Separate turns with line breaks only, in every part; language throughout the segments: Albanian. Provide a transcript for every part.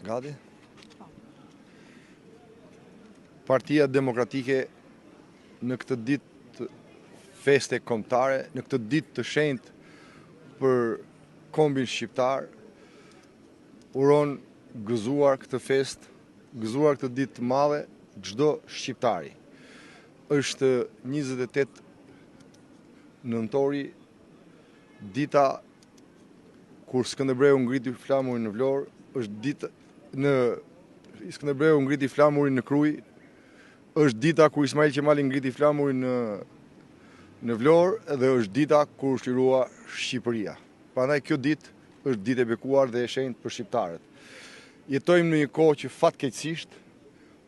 Gati? Partia Demokratike në këtë ditë feste kombëtare, në këtë ditë të shenjtë për kombin shqiptar, uron gëzuar këtë festë, gëzuar këtë ditë të madhe çdo shqiptari. Është 28 nëntori, dita kur Skënderbreu ngriti flamurin në Vlorë, është dita Skënderbreu ngriti flamurin në Krujë, është dita kur Ismail Qemali ngriti flamurin në Vlorë dhe është dita kur shlirua Shqipëria. Prandaj kjo ditë është ditë e bekuar dhe e shenjtë për shqiptarët. Jetojmë në një kohë që fatkeqësisht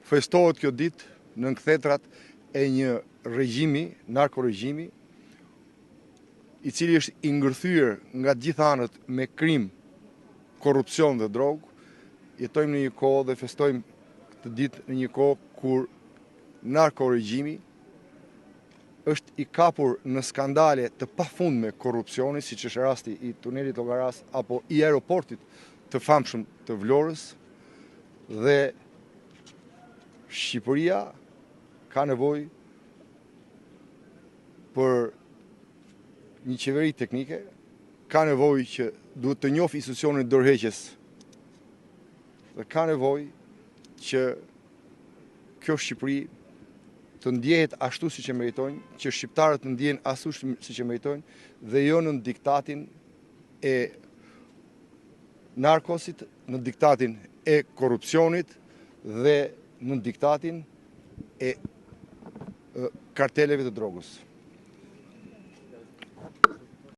festohet kjo ditë në nkëthetrat e një regjimi, narkoregjimi, i cili është i ngërthyer nga gjithë anët me krim, korrupsion dhe drogë. Jetojmë në një kohë dhe festojmë këtë ditë në një kohë kur narkoregjimi është i kapur në skandale të pafundme korrupsioni, siç është rasti i tunelit Llogaras apo i aeroportit të famshëm të Vlorës, dhe Shqipëria ka nevojë për një qeveri teknike, ka nevojë që duhet të njohë institucionin dorëheqës dhe ka nevojë që kjo Shqipëri të ndjehet ashtu siç e meritojnë, që shqiptarët të ndjehen ashtu siç e meritojnë dhe jo në diktatin e narkosit, në diktatin e korrupsionit dhe në diktatin e karteleve të drogës.